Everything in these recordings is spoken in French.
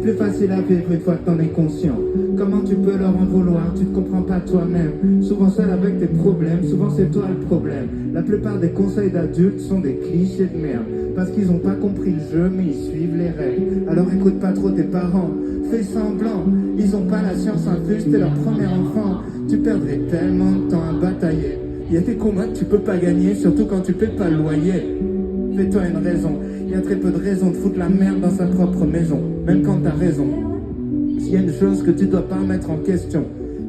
plus facile à vivre une fois que t'en es conscient. Comment tu peux leur en vouloir, tu te comprends pas toi-même. Souvent seul avec tes problèmes, souvent c'est toi le problème. La plupart des conseils d'adultes sont des clichés de merde. Parce qu'ils ont pas compris le jeu, mais ils suivent les règles. Alors écoute pas trop tes parents, fais semblant. Ils ont pas la science infuse, t'es leur premier enfant. Tu perdrais tellement de temps à batailler. Y a des combats que tu peux pas gagner, surtout quand tu paies pas le loyer. Fais-toi une raison, y a très peu de raisons de foutre la merde dans sa propre maison, même quand t'as raison. S'il y a une chose que tu dois pas mettre en question,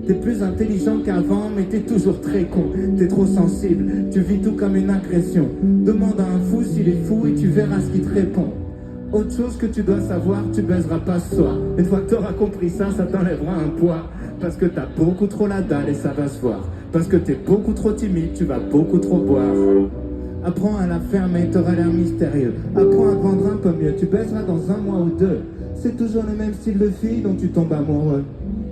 t'es plus intelligent qu'avant, mais t'es toujours très con. T'es trop sensible, tu vis tout comme une agression. Demande à un fou s'il est fou et tu verras ce qu'il te répond. Autre chose que tu dois savoir, tu baiseras pas ce soir. Une fois que t'auras compris ça, ça t'enlèvera un poids. Parce que t'as beaucoup trop la dalle et ça va se voir. Parce que t'es beaucoup trop timide, tu vas beaucoup trop boire. Apprends à la fermer, t'auras l'air mystérieux. Apprends à te vendre un peu mieux, tu baiseras dans un mois ou deux. C'est toujours le même style de fille dont tu tombes amoureux.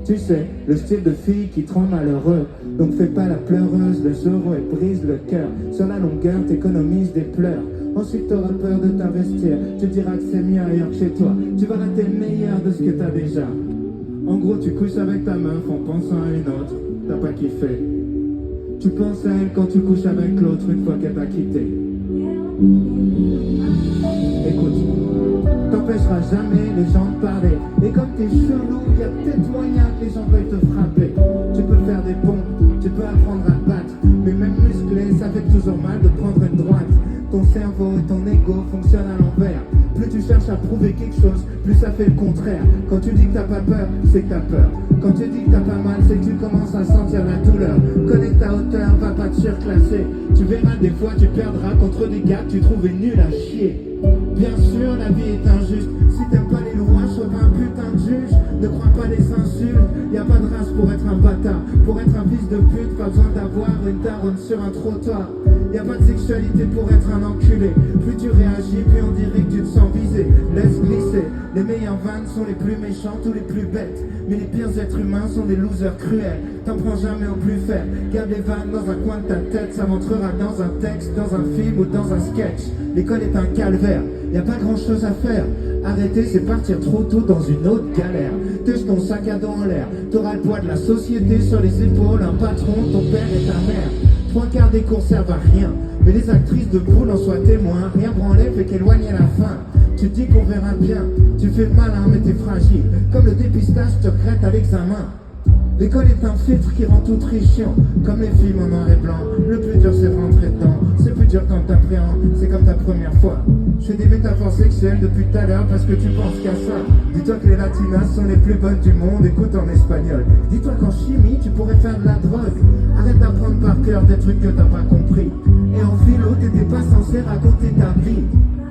Tu sais, le style de fille qui te rend malheureux. Donc fais pas la pleureuse, le zéro et brise le cœur. Sur la longueur, t'économises des pleurs. Ensuite t'auras peur de t'investir. Tu diras que c'est mieux ailleurs que chez toi. Tu vas rater le meilleur de ce que t'as déjà. En gros, tu couches avec ta meuf en pensant à une autre. T'as pas kiffé. Tu penses à elle quand tu couches avec l'autre une fois qu'elle t'a quitté. Écoute, t'empêcheras jamais les gens de parler. Et comme t'es chelou, y a peut-être moyen que les gens veuillent te frapper. Tu peux faire des pompes, tu peux apprendre à te battre. Mais même musclé, ça fait toujours mal de prendre une droite. Ton cerveau et ton ego fonctionnent à l'envers. Plus tu cherches à prouver quelque chose, plus ça fait le contraire. Quand tu dis que t'as pas peur, c'est que t'as peur. Quand tu dis que t'as pas mal, c'est que tu commences à sentir la douleur. Connais ta hauteur, va pas te surclasser. Tu verras des fois tu perdras contre des gars que tu trouvais nuls à chier. Bien sûr la vie est injuste. Si t'aimes pas les lois, sois pas un putain de juge. Ne crois pas les insultes. Y a pas de race pour être un bâtard. Pour être un fils de pute, pas besoin d'avoir une daronne sur un trottoir. Y a pas de sexualité pour être un enculé. Plus tu réagis, plus on dirait que tu te sens visé. Laisse glisser. Les meilleurs vannes sont les plus méchants ou les plus bêtes. Mais les pires êtres humains sont des losers cruels. T'en prends jamais au plus faible. Garde les vannes dans un coin de ta tête. Ça montrera dans un texte, dans un film ou dans un sketch. L'école est un calvaire. Y a pas grand chose à faire. Arrêter, c'est partir trop tôt dans une autre galère. Tèche ton sac à dos en l'air. T'auras le poids de la société sur les épaules. Un patron, ton père et ta mère. 3/4 des cours servent à rien. Mais les actrices de poule en soient témoins. Rien branler fait qu'éloigner la fin. Tu dis qu'on verra bien. Tu fais le malin mais t'es fragile. Comme le dépistage te regrette à l'examen. L'école est un filtre qui rend tout très chiant. Comme les films en noir et blanc. Le plus dur c'est de rentrer dedans. C'est plus dur quand t'appréhendes. C'est comme ta première fois. Je fais des métaphores sexuelles depuis tout à l'heure parce que tu penses qu'à ça. Dis-toi que les latinas sont les plus bonnes du monde. Écoute en espagnol. Dis-toi qu'en chimie tu pourrais faire de la drogue. Arrête d'apprendre par cœur des trucs que t'as pas compris. Et en philo t'étais pas censé raconter ta vie.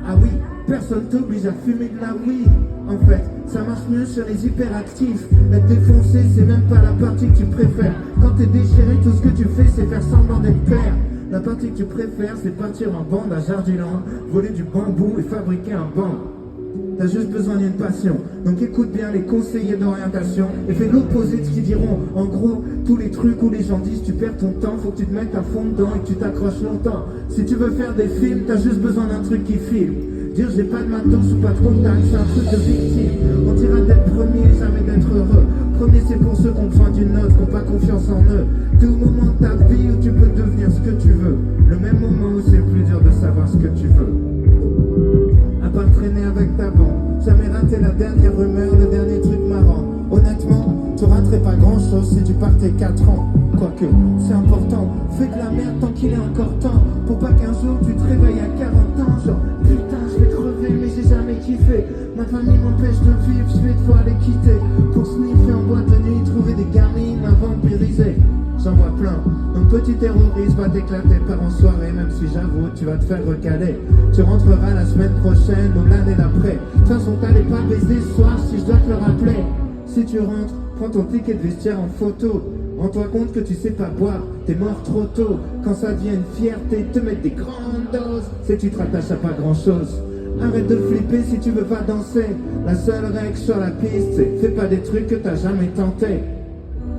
Ah oui, personne t'oblige à fumer de la weed. En fait, ça marche mieux sur les hyperactifs. Être défoncé, c'est même pas la partie que tu préfères. Quand t'es déchiré, tout ce que tu fais, c'est faire semblant d'être père. La partie que tu préfères, c'est partir en bande à Jardiland, voler du bambou et fabriquer un banc. T'as juste besoin d'une passion. Donc écoute bien les conseillers d'orientation et fais l'opposé de ce qu'ils diront. En gros, tous les trucs où les gens disent tu perds ton temps, faut que tu te mettes à fond dedans et que tu t'accroches longtemps. Si tu veux faire des films, t'as juste besoin d'un truc qui filme. Dire j'ai pas de matos ou pas de contact, c'est un truc de victime. On dira d'être premier, jamais d'être heureux. Premier c'est pour ceux qui ont besoin d'une note, qui n'ont pas confiance en eux. T'es au moment de ta vie où tu peux devenir ce que tu veux. Le même moment où c'est le plus dur de savoir ce que tu veux. À part traîner avec ta bande, jamais rater la dernière rumeur, le dernier truc marrant. Honnêtement, tu raterais pas grand chose si tu partais 4 ans. Quoique, c'est important, fais de la merde tant qu'il est encore temps. Pour pas qu'un jour tu te réveilles à 40 ans. Genre, putain, je vais crever, mais j'ai jamais kiffé. Ma famille m'empêche de vivre, je vais devoir les quitter. Pour sniffer en boîte de nuit, trouver des gamines à vampiriser. J'en vois plein. Un petit terroriste va t'éclater par en soirée, même si j'avoue, tu vas te faire recaler. Tu rentreras la semaine prochaine ou l'année d'après. De toute façon, t'allais pas baiser ce soir si je dois te le rappeler. Si tu rentres, prends ton ticket de vestiaire en photo. Rends-toi compte que tu sais pas boire, t'es mort trop tôt. Quand ça devient une fierté, te mettre des grandes doses, c'est que tu te rattaches à pas grand-chose. Arrête de flipper si tu veux pas danser. La seule règle sur la piste, c'est fais pas des trucs que t'as jamais tenté.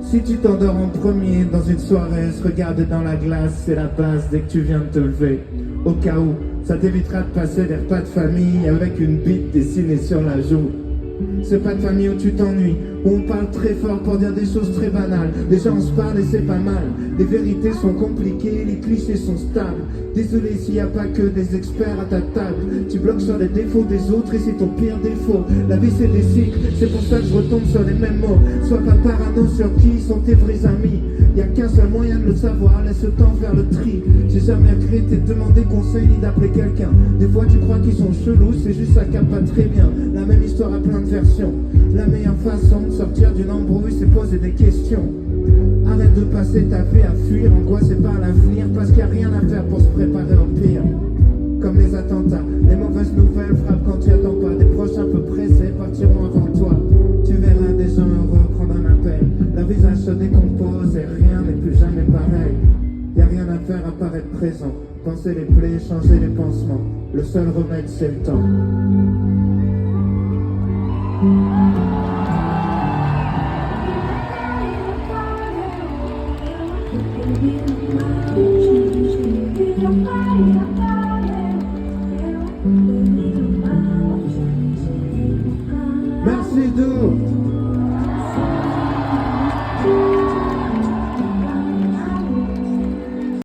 Si tu t'endors en premier dans une soirée, se regarder dans la glace, c'est la base dès que tu viens de te lever. Au cas où, ça t'évitera de passer des repas de famille avec une bite dessinée sur la joue. C'est pas de famille où tu t'ennuies, où on parle très fort pour dire des choses très banales. Les gens se parlent et c'est pas mal. Les vérités sont compliquées, les clichés sont stables. Désolé s'il n'y a pas que des experts à ta table. Tu bloques sur les défauts des autres et c'est ton pire défaut. La vie c'est des cycles, c'est pour ça que je retombe sur les mêmes mots. Sois pas parano sur qui sont tes vrais amis. Y a qu'un seul moyen de le savoir, laisse le temps faire le tri. J'ai jamais regretté de demander conseil ni d'appeler quelqu'un. Des fois tu crois qu'ils sont chelous, c'est juste ça capte pas très bien. La même histoire a plein de versions. La meilleure façon de sortir d'une embrouille, c'est poser des questions. Arrête de passer ta vie à fuir, angoissé par l'avenir, parce qu'il n'y a rien à faire pour se préparer au pire. Comme les attentats, les mauvaises nouvelles frappent quand tu attends pas. Des proches un peu pressés partiront avant toi. Tu verras des gens heureux prendre un appel. La visage se décompose et rien n'est plus jamais pareil. Y a rien à faire à part être présent. Penser les plaies, changer les pansements. Le seul remède c'est le temps. Baby, I'm